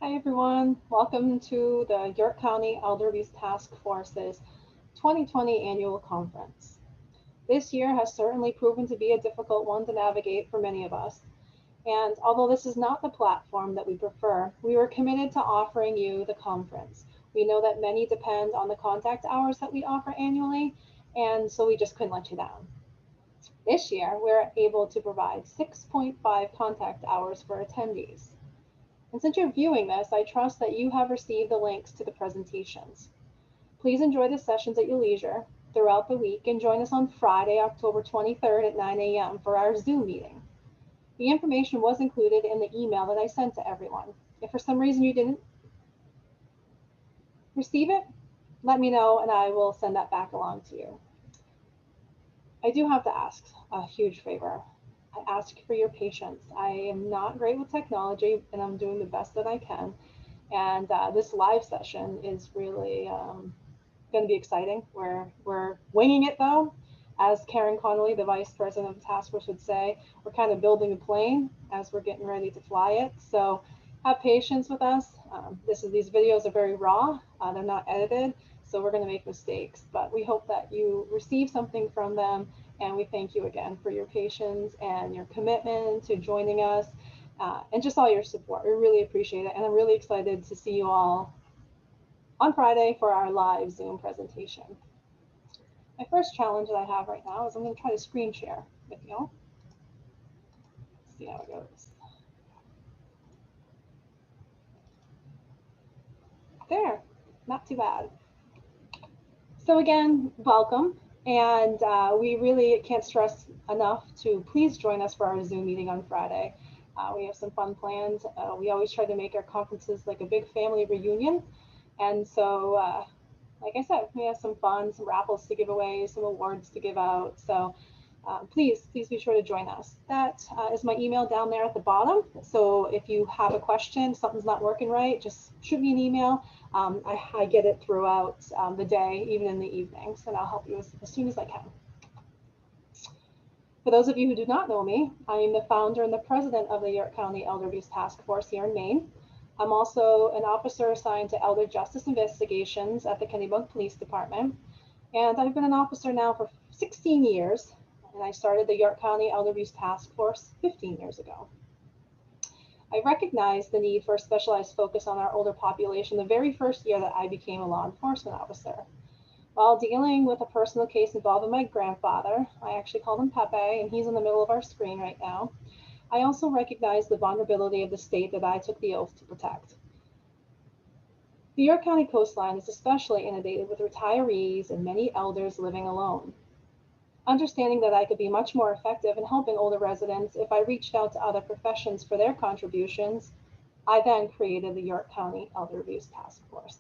Hi everyone, welcome to the York County Elder Abuse Task Force's 2020 annual conference. This year has certainly proven to be a difficult one to navigate for many of us. And although this is not the platform that we prefer, we were committed to offering you the conference. We know that many depend on the contact hours that we offer annually, and so we just couldn't let you down. This year, we're able to provide 6.5 contact hours for attendees. And since you're viewing this, I trust that you have received the links to the presentations. Please enjoy the sessions at your leisure throughout the week and join us on Friday, October 23rd at 9 a.m. for our Zoom meeting. The information was included in the email that I sent to everyone. If for some reason you didn't receive it, let me know and I will send that back along to you. I do have to ask a huge favor. I ask for your patience. I am not great with technology and I'm doing the best that I can. And this live session is really going to be exciting. We're winging it though. As Karen Connolly, the Vice President of the Task Force would say, we're kind of building a plane as we're getting ready to fly it. So have patience with us. These videos are very raw. They're not edited. So we're going to make mistakes, but we hope that you receive something from them. And we thank you again for your patience and your commitment to joining us and just all your support. We really appreciate it. And I'm really excited to see you all on Friday for our live Zoom presentation. My first challenge that I have right now is I'm going to try to screen share with you. Let's see how it goes. There, not too bad. So again, welcome. And we really can't stress enough to please join us for our Zoom meeting on Friday. We have some fun plans. We always try to make our conferences like a big family reunion. And so, like I said, we have some fun, some raffles to give away, some awards to give out. So please be sure to join us. That is my email down there at the bottom. So if you have a question, something's not working right, just shoot me an email. I get it throughout the day, even in the evenings, and I'll help you as soon as I can. For those of you who do not know me, I am the founder and the president of the York County Elder Abuse Task Force here in Maine. I'm also an officer assigned to Elder Justice Investigations at the Kennebunk Police Department. And I've been an officer now for 16 years, and I started the York County Elder Abuse Task Force 15 years ago. I recognized the need for a specialized focus on our older population the very first year that I became a law enforcement officer. While dealing with a personal case involving my grandfather, I actually called him Pepe, and he's in the middle of our screen right now, I also recognized the vulnerability of the state that I took the oath to protect. The York County coastline is especially inundated with retirees and many elders living alone. Understanding that I could be much more effective in helping older residents if I reached out to other professions for their contributions, I then created the York County Elder Abuse Task Force.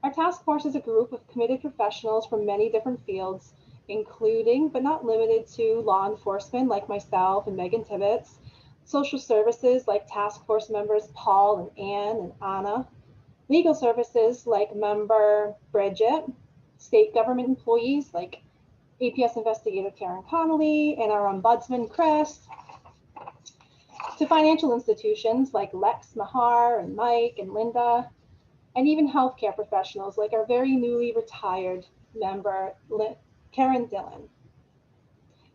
Our task force is a group of committed professionals from many different fields, including but not limited to law enforcement like myself and Megan Tibbetts, social services like task force members Paul and Ann and Anna, legal services like member Bridget, state government employees like APS investigator Karen Connolly and our ombudsman Chris, to financial institutions like Lex Mahar and Mike and Linda, and even healthcare professionals like our very newly retired member Karen Dillon.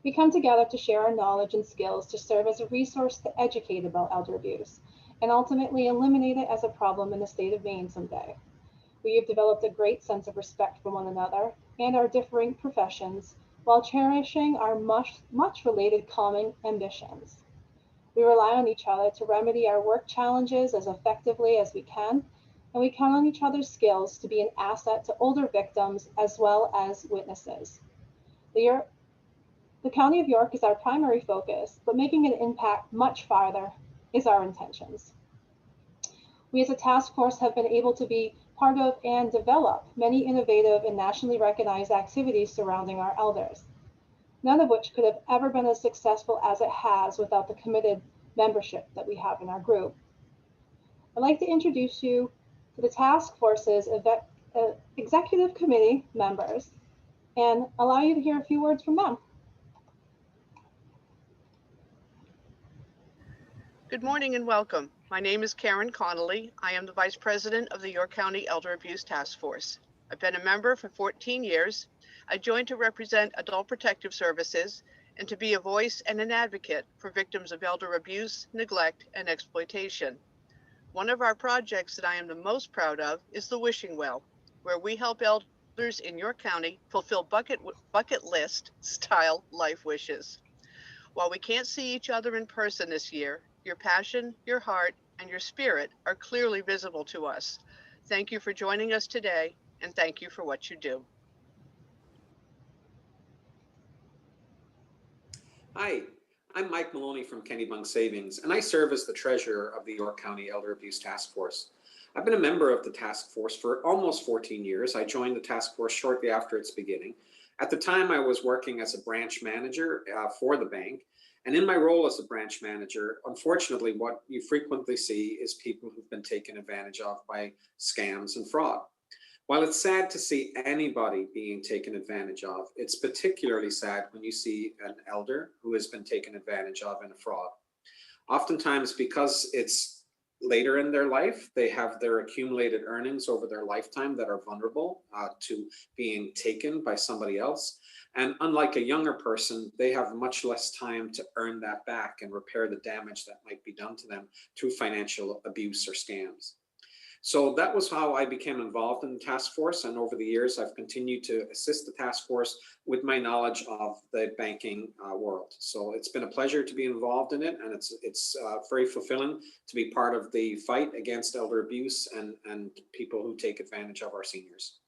We come together to share our knowledge and skills to serve as a resource to educate about elder abuse and ultimately eliminate it as a problem in the state of Maine someday. We have developed a great sense of respect for one another and our differing professions while cherishing our much related common ambitions. We rely on each other to remedy our work challenges as effectively as we can, and we count on each other's skills to be an asset to older victims as well as witnesses. The County of York is our primary focus, but making an impact much farther is our intentions. We as a task force have been able to be part of and develop many innovative and nationally recognized activities surrounding our elders, none of which could have ever been as successful as it has without the committed membership that we have in our group. I'd like to introduce you to the task force's executive committee members and allow you to hear a few words from them. Good morning and welcome. My name is Karen Connolly. I am the Vice President of the York County Elder Abuse Task Force. I've been a member for 14 years. I joined to represent Adult Protective Services and to be a voice and an advocate for victims of elder abuse, neglect, and exploitation. One of our projects that I am the most proud of is the Wishing Well, where we help elders in York County fulfill bucket list style life wishes. While we can't see each other in person this year, your passion, your heart, and your spirit are clearly visible to us. Thank you for joining us today, and thank you for what you do. Hi, I'm Mike Maloney from Kennebunk Savings, and I serve as the treasurer of the York County Elder Abuse Task Force. I've been a member of the task force for almost 14 years. I joined the task force shortly after its beginning. At the time, I was working as a branch manager for the bank. And in my role as a branch manager, unfortunately, what you frequently see is people who've been taken advantage of by scams and fraud. While it's sad to see anybody being taken advantage of, it's particularly sad when you see an elder who has been taken advantage of in a fraud. Oftentimes, because it's later in their life, they have their accumulated earnings over their lifetime that are vulnerable to being taken by somebody else. And unlike a younger person, they have much less time to earn that back and repair the damage that might be done to them through financial abuse or scams. So that was how I became involved in the task force. And over the years, I've continued to assist the task force with my knowledge of the banking world. So it's been a pleasure to be involved in it. And it's very fulfilling to be part of the fight against elder abuse and people who take advantage of our seniors.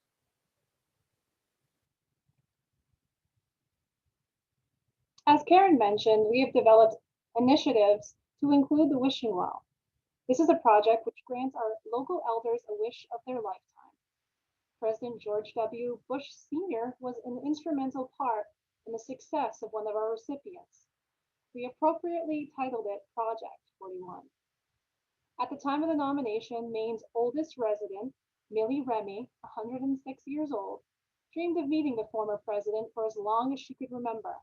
As Karen mentioned, we have developed initiatives to include the Wishing Well. This is a project which grants our local elders a wish of their lifetime. President George W. Bush Sr. was an instrumental part in the success of one of our recipients. We appropriately titled it Project 41. At the time of the nomination, Maine's oldest resident, Millie Remy, 106 years old, dreamed of meeting the former president for as long as she could remember.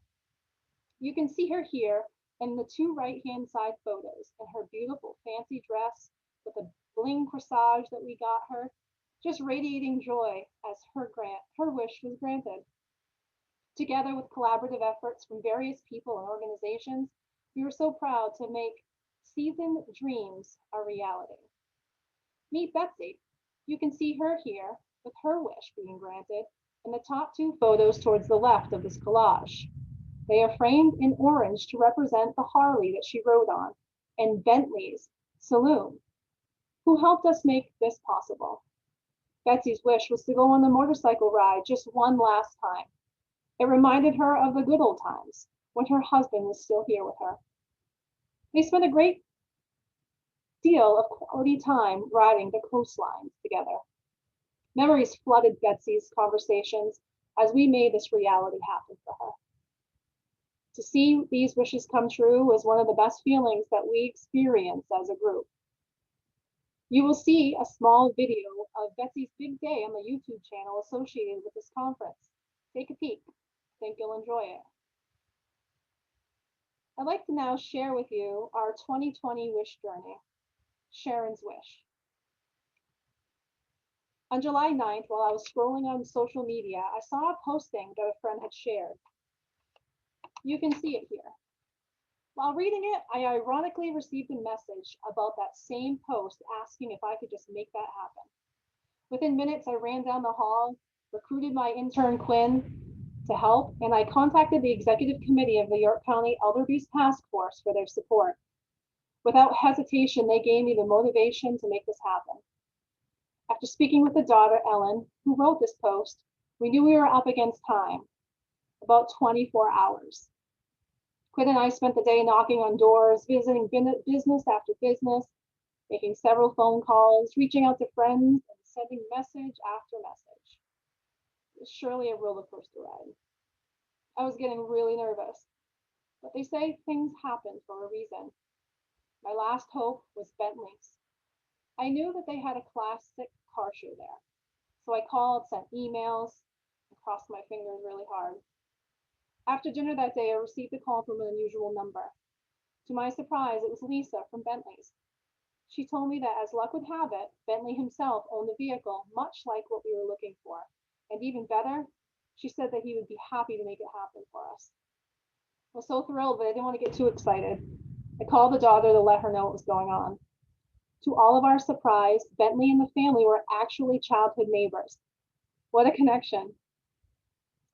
You can see her here in the two right-hand side photos in her beautiful fancy dress with a bling corsage that we got her, just radiating joy as her wish was granted. Together with collaborative efforts from various people and organizations, we were so proud to make seasoned dreams a reality. Meet Betsy. You can see her here with her wish being granted in the top two photos towards the left of this collage. They are framed in orange to represent the Harley that she rode on and Bentley's Saloon, who helped us make this possible. Betsy's wish was to go on the motorcycle ride just one last time. It reminded her of the good old times when her husband was still here with her. They spent a great deal of quality time riding the coastlines together. Memories flooded Betsy's conversations as we made this reality happen for her. To see these wishes come true was one of the best feelings that we experienced as a group. You will see a small video of Betsy's big day on the YouTube channel associated with this conference. Take a peek. I think you'll enjoy it. I'd like to now share with you our 2020 wish journey, Sharon's Wish. On July 9th, while I was scrolling on social media, I saw a posting that a friend had shared. You can see it here. While reading it, I ironically received a message about that same post asking if I could just make that happen. Within minutes, I ran down the hall, recruited my intern Quinn to help, and I contacted the executive committee of the York County Elder Abuse Task Force for their support. Without hesitation, they gave me the motivation to make this happen. After speaking with the daughter, Ellen, who wrote this post, we knew we were up against time, about 24 hours. Quinn and I spent the day knocking on doors, visiting business after business, making several phone calls, reaching out to friends, and sending message after message. It was surely a roller coaster ride. I was getting really nervous, but they say things happen for a reason. My last hope was Bentley's. I knew that they had a classic car show there, so I called, sent emails, and crossed my fingers really hard. After dinner that day, I received a call from an unusual number. To my surprise, it was Lisa from Bentley's. She told me that as luck would have it, Bentley himself owned a vehicle much like what we were looking for. And even better, she said that he would be happy to make it happen for us. I was so thrilled, but I didn't want to get too excited. I called the daughter to let her know what was going on. To all of our surprise, Bentley and the family were actually childhood neighbors. What a connection.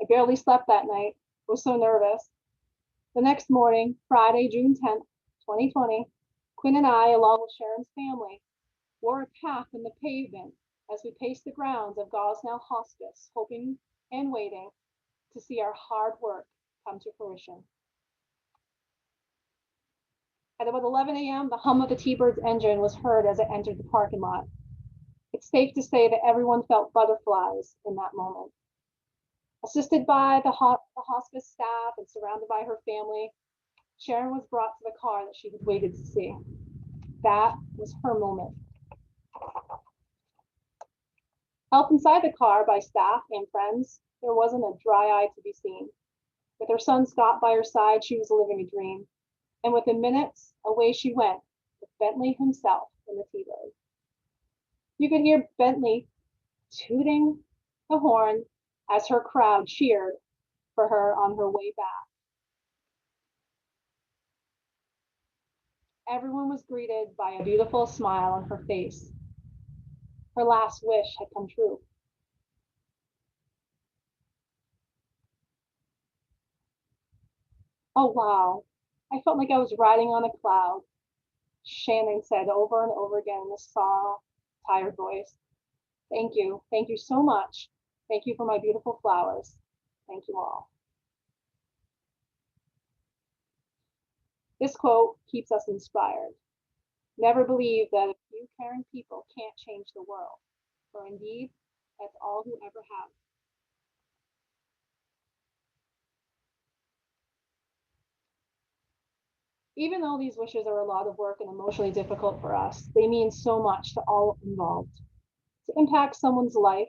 I barely slept that night. I was so nervous. The next morning, Friday, June 10th, 2020, Quinn and I, along with Sharon's family, wore a path in the pavement as we paced the grounds of Gosnell Hospice, hoping and waiting to see our hard work come to fruition. At about 11 a.m., the hum of the T-Bird's engine was heard as it entered the parking lot. It's safe to say that everyone felt butterflies in that moment. Assisted by the hospice staff and surrounded by her family, Sharon was brought to the car that she had waited to see. That was her moment. Helped inside the car by staff and friends, there wasn't a dry eye to be seen. With her son Scott by her side, she was living a dream. And within minutes, away she went with Bentley himself in the T-Bird. You could hear Bentley tooting the horn as her crowd cheered for her on her way back. Everyone was greeted by a beautiful smile on her face. Her last wish had come true. Oh, wow. I felt like I was riding on a cloud, Shannon said over and over again in a soft, tired voice. Thank you. Thank you so much. Thank you for my beautiful flowers. Thank you all. This quote keeps us inspired. Never believe that a few caring people can't change the world, for indeed, that's all who ever have. Even though these wishes are a lot of work and emotionally difficult for us, they mean so much to all involved. To impact someone's life,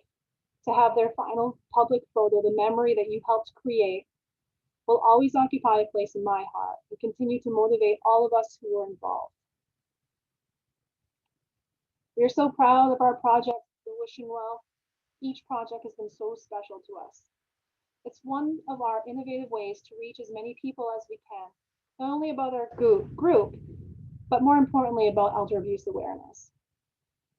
to have their final public photo, the memory that you helped create, will always occupy a place in my heart and continue to motivate all of us who were involved. We are so proud of our project, we're wishing well. Each project has been so special to us. It's one of our innovative ways to reach as many people as we can, not only about our group, but more importantly about elder abuse awareness.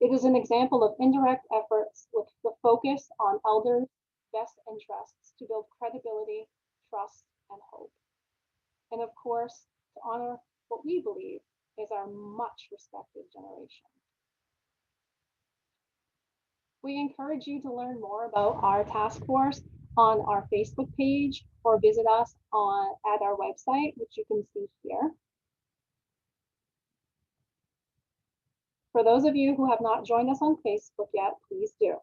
It is an example of indirect efforts with the focus on elders' best interests to build credibility, trust, and hope. And of course, to honor what we believe is our much respected generation. We encourage you to learn more about our task force on our Facebook page or visit us at our website, which you can see here. For those of you who have not joined us on Facebook yet, please do.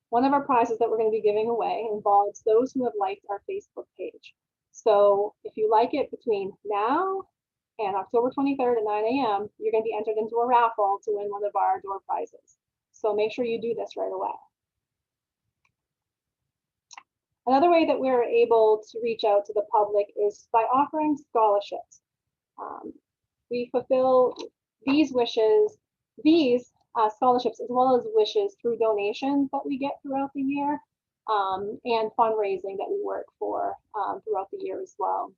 One of our prizes that we're going to be giving away involves those who have liked our Facebook page. So if you like it between now and October 23rd at 9 a.m., you're going to be entered into a raffle to win one of our door prizes. So make sure you do this right away. Another way that we're able to reach out to the public is by offering scholarships. We fulfill these scholarships as well as wishes through donations that we get throughout the year and fundraising that we work for throughout the year as well.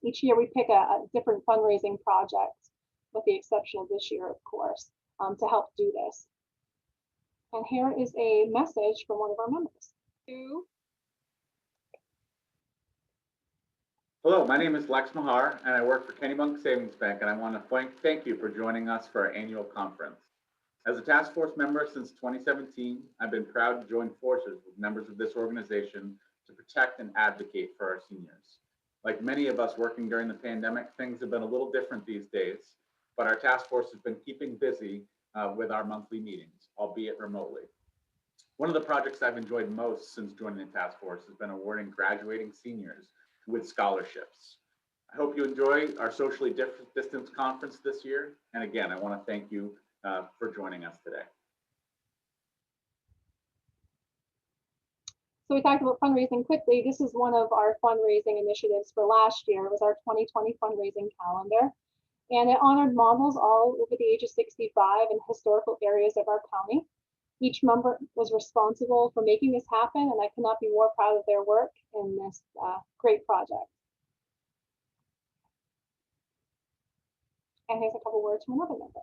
Each year we pick a different fundraising project, with the exception of this year, of course, to help do this. And here is a message from one of our members. Hello, my name is Lex Mahar, and I work for Kennebunk Savings Bank, and I want to thank you for joining us for our annual conference. As a task force member since 2017, I've been proud to join forces with members of this organization to protect and advocate for our seniors. Like many of us working during the pandemic, things have been a little different these days, but our task force has been keeping busy with our monthly meetings, albeit remotely. One of the projects I've enjoyed most since joining the task force has been awarding graduating seniors with scholarships. I hope you enjoy our socially distanced conference this year. And again, I want to thank you for joining us today. So we talked about fundraising quickly. This is one of our fundraising initiatives for last year. It was our 2020 fundraising calendar. And it honored models all over the age of 65 in historical areas of our county. Each member was responsible for making this happen, and I cannot be more proud of their work in this great project. And here's a couple words from another member.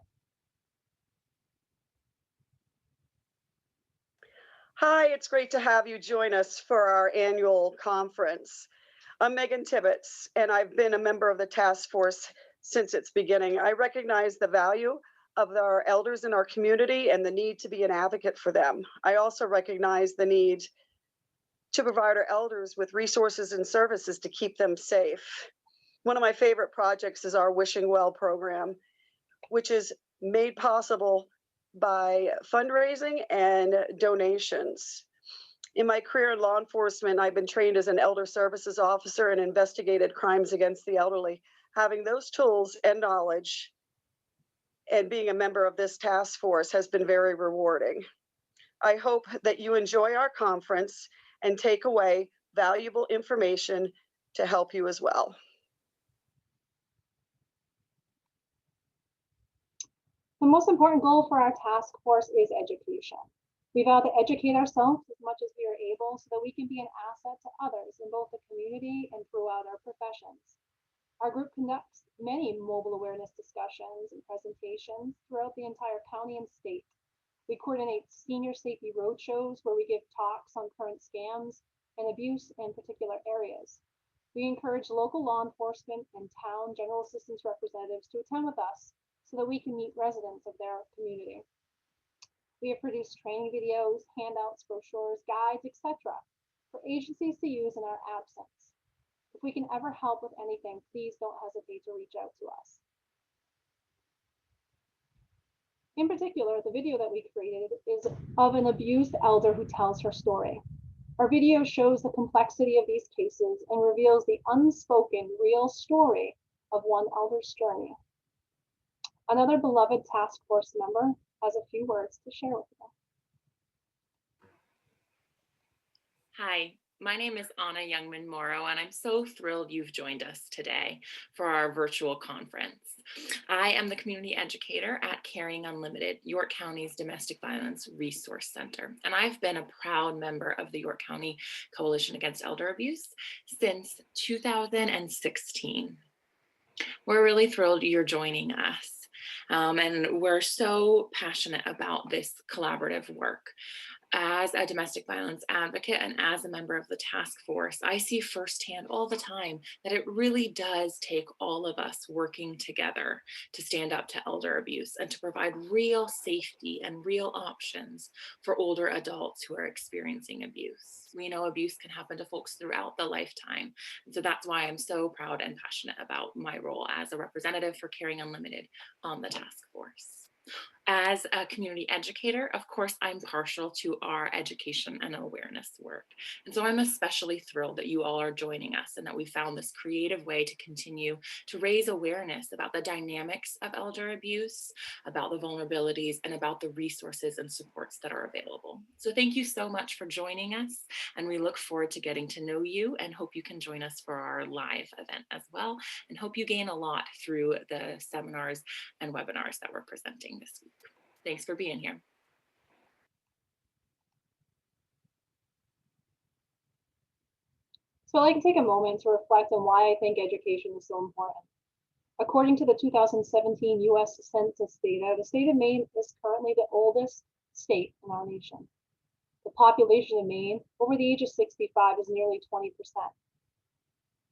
Hi, it's great to have you join us for our annual conference. I'm Megan Tibbetts, and I've been a member of the task force since its beginning. I recognize the value of our elders in our community and the need to be an advocate for them. I also recognize the need to provide our elders with resources and services to keep them safe. One of my favorite projects is our Wishing Well program, which is made possible by fundraising and donations. In my career in law enforcement, I've been trained as an elder services officer and investigated crimes against the elderly. Having those tools and knowledge and being a member of this task force has been very rewarding. I hope that you enjoy our conference and take away valuable information to help you as well. The most important goal for our task force is education. We vow to educate ourselves as much as we are able so that we can be an asset to others in both the community and throughout our professions. Our group conducts many mobile awareness discussions and presentations throughout the entire county and state. We coordinate senior safety roadshows where we give talks on current scams and abuse in particular areas. We encourage local law enforcement and town general assistance representatives to attend with us so that we can meet residents of their community. We have produced training videos, handouts, brochures, guides, etc. for agencies to use in our absence. If we can ever help with anything, please don't hesitate to reach out to us. In particular, the video that we created is of an abused elder who tells her story. Our video shows the complexity of these cases and reveals the unspoken real story of one elder's journey. Another beloved task force member has a few words to share with you. Hi, my name is Anna Youngman Morrow, and I'm so thrilled you've joined us today for our virtual conference. I am the community educator at Caring Unlimited, York County's Domestic Violence Resource Center, and I've been a proud member of the York County Coalition Against Elder Abuse since 2016. We're really thrilled you're joining us. And we're so passionate about this collaborative work. As a domestic violence advocate and as a member of the task force, I see firsthand all the time that it really does take all of us working together to stand up to elder abuse and to provide real safety and real options for older adults who are experiencing abuse. We know abuse can happen to folks throughout the lifetime. And so that's why I'm so proud and passionate about my role as a representative for Caring Unlimited on the task force. As a community educator, of course, I'm partial to our education and awareness work. And so I'm especially thrilled that you all are joining us and that we found this creative way to continue to raise awareness about the dynamics of elder abuse, about the vulnerabilities, and about the resources and supports that are available. So thank you so much for joining us. And we look forward to getting to know you and hope you can join us for our live event as well. And hope you gain a lot through the seminars and webinars that we're presenting this week. Thanks for being here. So I'd like to take a moment to reflect on why I think education is so important. According to the 2017 US Census data, the state of Maine is currently the oldest state in our nation. The population of Maine over the age of 65 is nearly 20%.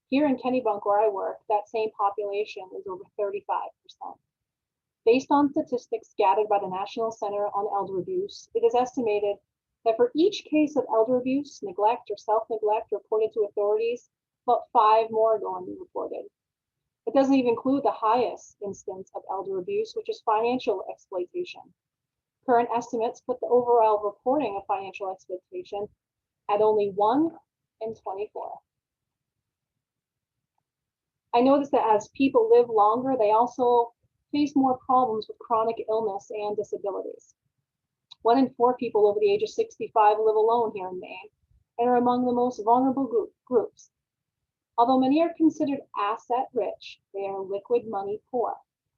Here in Kennebunk, where I work, that same population is over 35%. Based on statistics gathered by the National Center on Elder Abuse, it is estimated that for each case of elder abuse, neglect, or self-neglect reported to authorities, about 5 more go unreported. It doesn't even include the highest instance of elder abuse, which is financial exploitation. Current estimates put the overall reporting of financial exploitation at only 1 in 24. I noticed that as people live longer, they also face more problems with chronic illness and disabilities. 1 in 4 people over the age of 65 live alone here in Maine and are among the most vulnerable groups. Although many are considered asset rich, they are liquid money poor.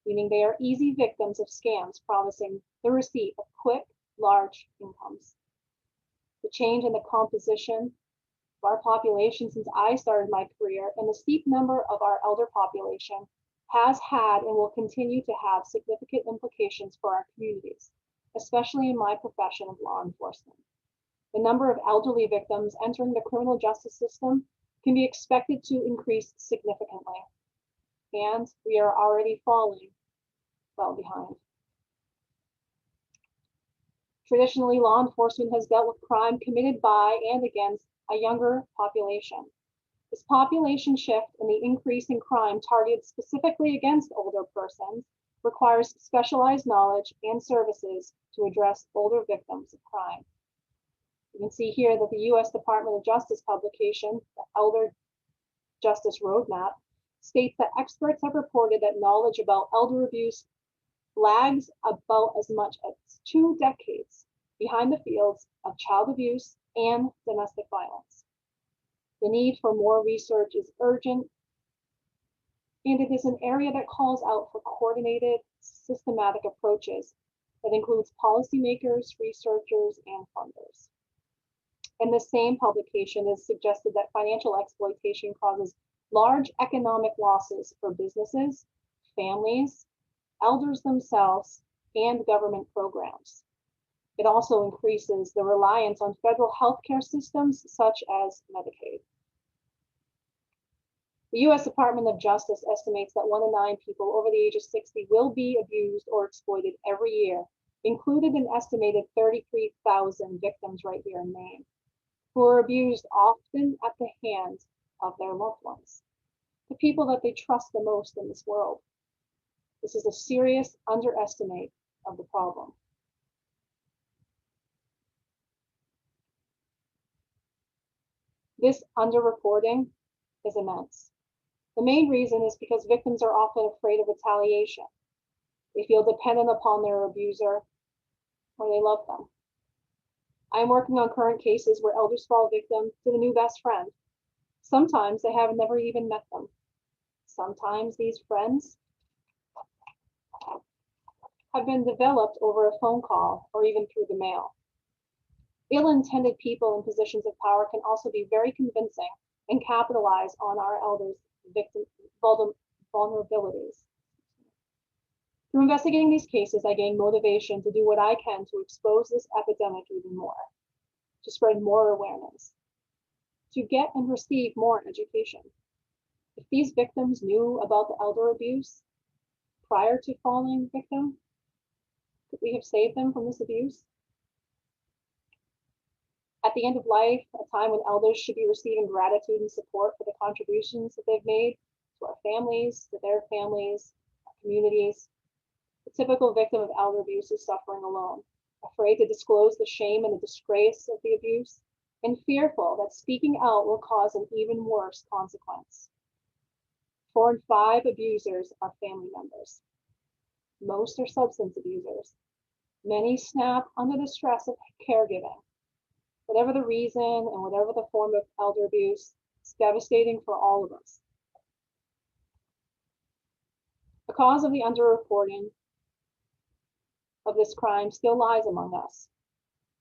meaning they are easy victims of scams promising the receipt of quick, large incomes. The change in the composition of our population since I started my career and the steep number of our elder population has had and will continue to have significant implications for our communities, especially in my profession of law enforcement. The number of elderly victims entering the criminal justice system can be expected to increase significantly, and we are already falling well behind. Traditionally, law enforcement has dealt with crime committed by and against a younger population. This population shift and the increase in crime targeted specifically against older persons requires specialized knowledge and services to address older victims of crime. You can see here that the U.S. Department of Justice publication, the Elder Justice Roadmap, states that experts have reported that knowledge about elder abuse lags about as much as 2 decades behind the fields of child abuse and domestic violence. The need for more research is urgent, and it is an area that calls out for coordinated, systematic approaches that includes policymakers, researchers, and funders. In the same publication, it is suggested that financial exploitation causes large economic losses for businesses, families, elders themselves, and government programs. It also increases the reliance on federal healthcare systems such as Medicaid. The U.S. Department of Justice estimates that 1 in 9 people over the age of 60 will be abused or exploited every year, included an estimated 33,000 victims right here in Maine, who are abused often at the hands of their loved ones, the people that they trust the most in this world. This is a serious underestimate of the problem. This underreporting is immense. The main reason is because victims are often afraid of retaliation. They feel dependent upon their abuser or they love them. I am working on current cases where elders fall victim to the new best friend. Sometimes they have never even met them. Sometimes these friends have been developed over a phone call or even through the mail. Ill-intended people in positions of power can also be very convincing and capitalize on our elders' victim vulnerabilities. Through investigating these cases, I gain motivation to do what I can to expose this epidemic even more, to spread more awareness, to get and receive more education. If these victims knew about the elder abuse prior to falling victim, could we have saved them from this abuse? At the end of life, a time when elders should be receiving gratitude and support for the contributions that they've made to our families, to their families, our communities. The typical victim of elder abuse is suffering alone, afraid to disclose the shame and the disgrace of the abuse, and fearful that speaking out will cause an even worse consequence. 4 in 5 abusers are family members. Most are substance abusers. Many snap under the stress of caregiving. Whatever the reason and whatever the form of elder abuse, it's devastating for all of us. The cause of the underreporting of this crime still lies among us.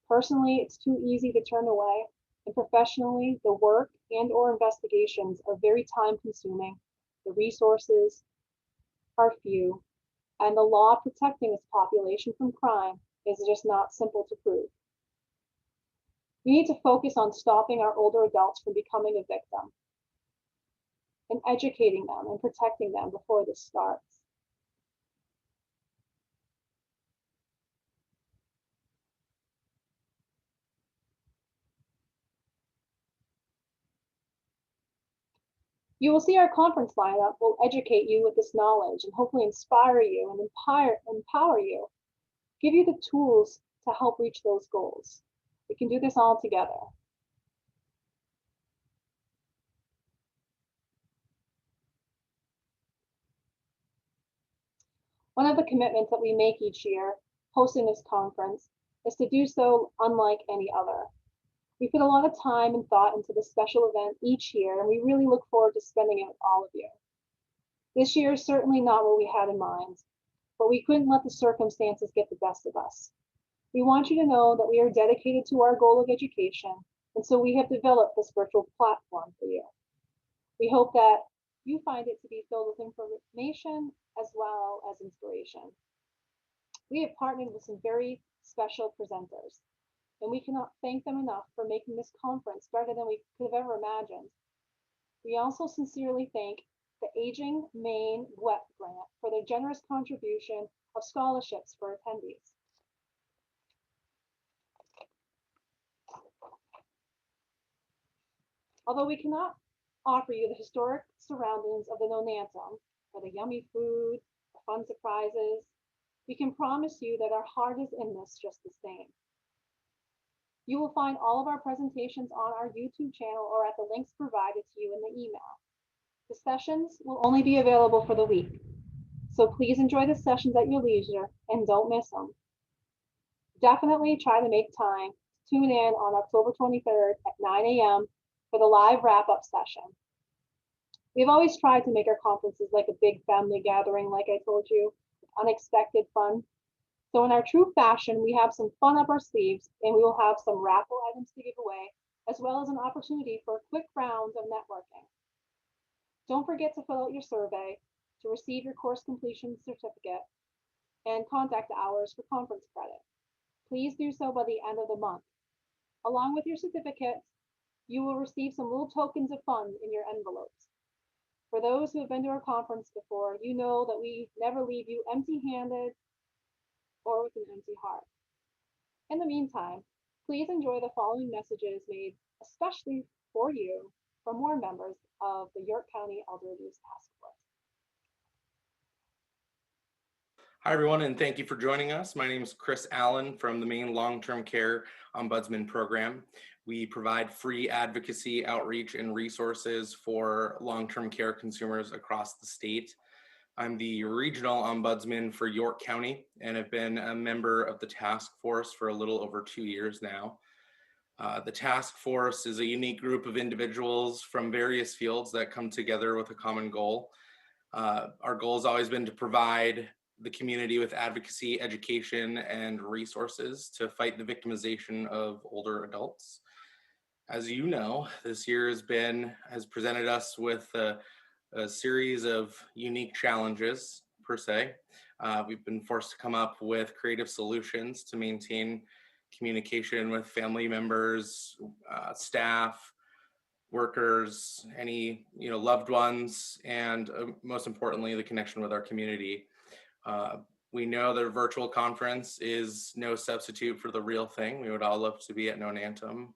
Personally, it's too easy to turn away, and professionally, the work and/or investigations are very time-consuming. The resources are few, and the law protecting this population from crime is just not simple to prove. We need to focus on stopping our older adults from becoming a victim and educating them and protecting them before this starts. You will see our conference lineup will educate you with this knowledge and hopefully inspire you and empower you, give you the tools to help reach those goals. We can do this all together. One of the commitments that we make each year, hosting this conference, is to do so unlike any other. We put a lot of time and thought into this special event each year, and we really look forward to spending it with all of you. This year is certainly not what we had in mind, but we couldn't let the circumstances get the best of us. We want you to know that we are dedicated to our goal of education, and so we have developed this virtual platform for you. We hope that you find it to be filled with information as well as inspiration. We have partnered with some very special presenters, and we cannot thank them enough for making this conference better than we could have ever imagined. We also sincerely thank the Aging Maine WEP grant for their generous contribution of scholarships for attendees. Although we cannot offer you the historic surroundings of the Nonantum, or the yummy food, the fun surprises, we can promise you that our heart is in this just the same. You will find all of our presentations on our YouTube channel or at the links provided to you in the email. The sessions will only be available for the week, so please enjoy the sessions at your leisure and don't miss them. Definitely try to make time to tune in on October 23rd at 9 a.m. for the live wrap-up session. We've always tried to make our conferences like a big family gathering, like I told you, with unexpected fun. So in our true fashion, we have some fun up our sleeves, and we will have some raffle items to give away, as well as an opportunity for a quick round of networking. Don't forget to fill out your survey to receive your course completion certificate and contact hours for conference credit. Please do so by the end of the month. Along with your certificate, you will receive some little tokens of fun in your envelopes. For those who have been to our conference before, you know that we never leave you empty-handed or with an empty heart. In the meantime, please enjoy the following messages made especially for you from more members of the York County Elder Abuse Task Force. Hi, everyone, and thank you for joining us. My name is Chris Allen from the Maine Long-Term Care Ombudsman Program. We provide free advocacy, outreach, and resources for long-term care consumers across the state. I'm the regional ombudsman for York County and have been a member of the task force for a little over 2 years now. The task force is a unique group of individuals from various fields that come together with a common goal. Our goal has always been to provide the community with advocacy, education, and resources to fight the victimization of older adults. As you know, this year has presented us with a series of unique challenges, per se. We've been forced to come up with creative solutions to maintain communication with family members, staff, workers, any loved ones, and most importantly, the connection with our community. We know that a virtual conference is no substitute for the real thing. We would all love to be at Nonantum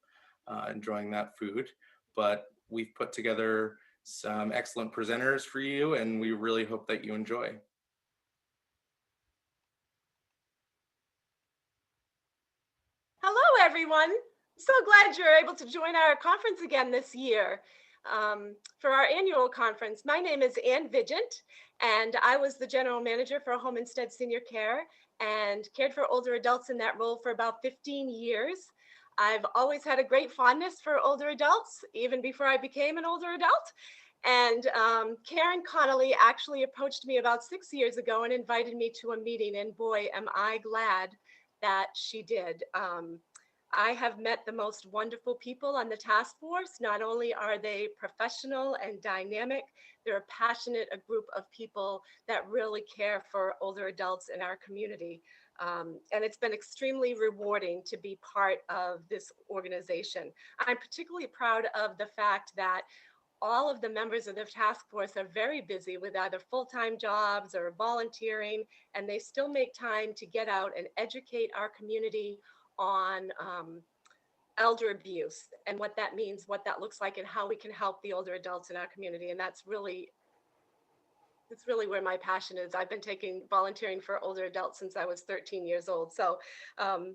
enjoying that food, but we've put together some excellent presenters for you, and we really hope that you enjoy. Hello, everyone. So glad you're able to join our conference again this year. For our annual conference, my name is Ann Vigent, and I was the general manager for Home Instead Senior Care and cared for older adults in that role for about 15 years. I've always had a great fondness for older adults, even before I became an older adult. And Karen Connolly actually approached me about 6 years ago and invited me to a meeting, and boy, am I glad that she did. I have met the most wonderful people on the task force. Not only are they professional and dynamic, they're a passionate group of people that really care for older adults in our community. And it's been extremely rewarding to be part of this organization. I'm particularly proud of the fact that all of the members of the task force are very busy with either full-time jobs or volunteering, and they still make time to get out and educate our community on elder abuse and what that means, what that looks like, and how we can help the older adults in our community. And it's really where my passion is. I've been volunteering for older adults since I was 13 years old. So I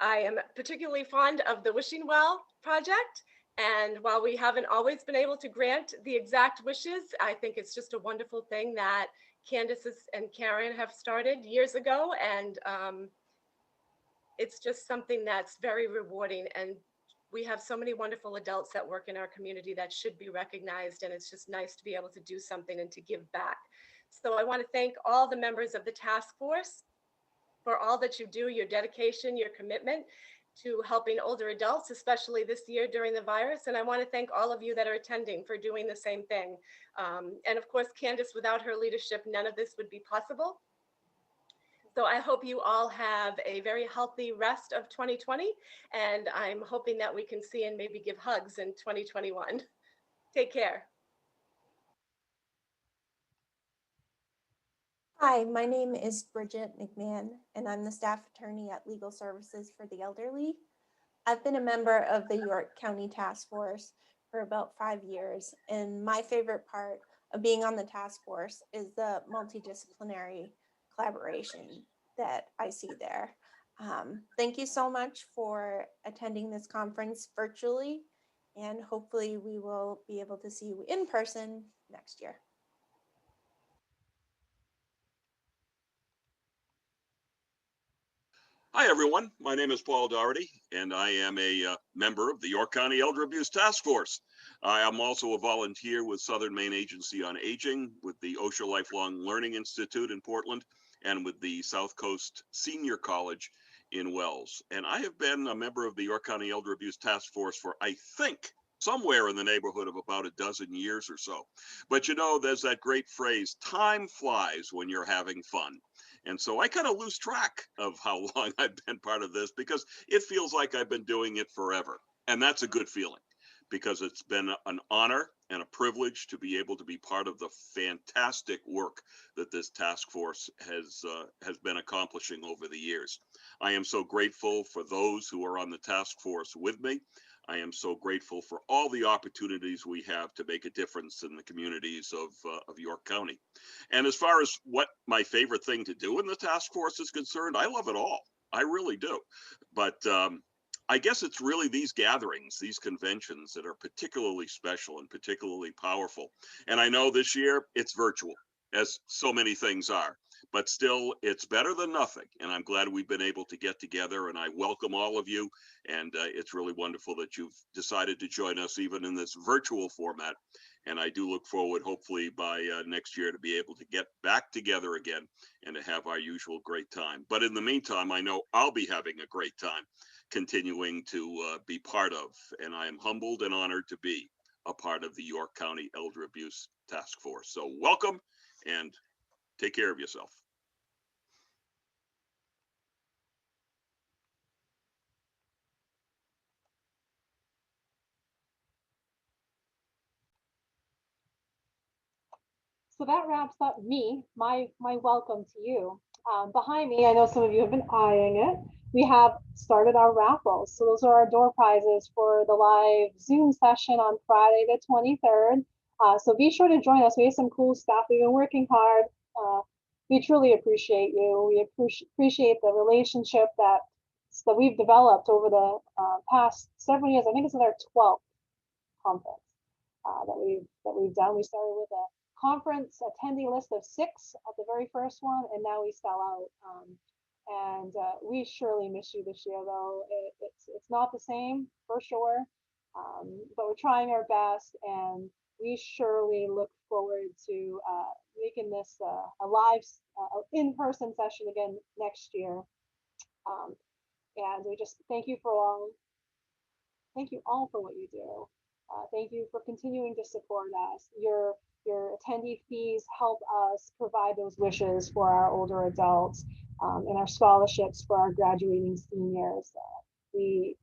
am particularly fond of the Wishing Well project. And while we haven't always been able to grant the exact wishes, I think it's just a wonderful thing that Candice and Karen have started years ago. And it's just something that's very rewarding. And we have so many wonderful adults that work in our community that should be recognized. And it's just nice to be able to do something and to give back. So I want to thank all the members of the task force for all that you do, your dedication, your commitment to helping older adults, especially this year during the virus. And I want to thank all of you that are attending for doing the same thing. And of course, Candice, without her leadership, none of this would be possible. So I hope you all have a very healthy rest of 2020. And I'm hoping that we can see and maybe give hugs in 2021. Take care. Hi, my name is Bridget McMahon, and I'm the staff attorney at Legal Services for the Elderly. I've been a member of the York County Task Force for about 5 years, and my favorite part of being on the task force is the multidisciplinary collaboration that I see there. Thank you so much for attending this conference virtually, and hopefully we will be able to see you in person next year. Hi, everyone. My name is Paul Doherty, and I am a member of the York County Elder Abuse Task Force. I am also a volunteer with Southern Maine Agency on Aging, with the OSHA Lifelong Learning Institute in Portland, and with the South Coast Senior College in Wells. And I have been a member of the York County Elder Abuse Task Force for, I think, somewhere in the neighborhood of about a dozen years or so. But you know, there's that great phrase, time flies when you're having fun. And so I kind of lose track of how long I've been part of this, because it feels like I've been doing it forever. And that's a good feeling, because it's been an honor and a privilege to be able to be part of the fantastic work that this task force has been accomplishing over the years. I am so grateful for those who are on the task force with me. I am so grateful for all the opportunities we have to make a difference in the communities of York County. And as far as what my favorite thing to do in the task force is concerned, I love it all. I really do. But I guess it's really these gatherings, these conventions that are particularly special and particularly powerful. And I know this year it's virtual, as so many things are. But still, it's better than nothing. And I'm glad we've been able to get together, and I welcome all of you. And it's really wonderful that you've decided to join us even in this virtual format. And I do look forward, hopefully by next year, to be able to get back together again and to have our usual great time. But in the meantime, I know I'll be having a great time continuing to be part of, and I am humbled and honored to be a part of the York County Elder Abuse Task Force. So welcome, and take care of yourself. So that wraps up my welcome to you. Behind me, I know some of you have been eyeing it. We have started our raffles. So those are our door prizes for the live Zoom session on Friday the 23rd. So be sure to join us. We have some cool stuff. We've been working hard. We truly appreciate you. We appreciate the relationship that we've developed over the past several years. I think it's our 12th conference that we've done. We started with a conference attendee list of 6 at the very first one, and now we sell out. And we surely miss you this year, though. It's not the same for sure, but we're trying our best, and we surely look forward to making this a live in-person session again next year. And we just thank you all for what you do. Thank you for continuing to support us. Your attendee fees help us provide those wishes for our older adults, and our scholarships for our graduating seniors. We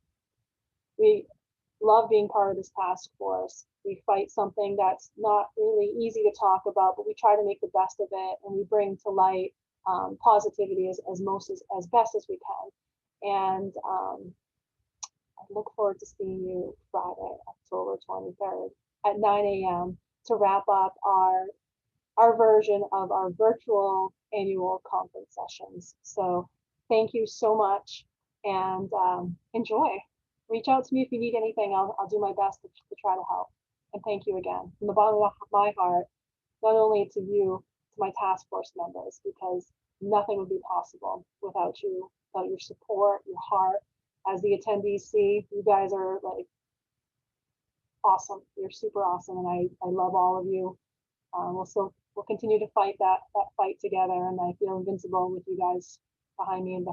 love being part of this task force. We fight something that's not really easy to talk about, but we try to make the best of it, and we bring to light positivity as best as we can. And I look forward to seeing you Friday, October 23rd at 9 a.m. to wrap up our version of our virtual annual conference sessions. So thank you so much, and enjoy. Reach out to me if you need anything. I'll do my best to try to help. And thank you again from the bottom of my heart, not only to you, to my task force members, because nothing would be possible without you, without your support, your heart. As the attendees see, you guys are like awesome. You're super awesome, and I love all of you. We'll we'll continue to fight that fight together. And I feel invincible with you guys behind me and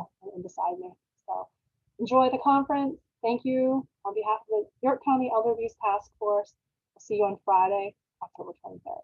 beside me. So enjoy the conference. Thank you on behalf of the York County Elder Abuse Task Force. I'll see you on Friday, October 23rd.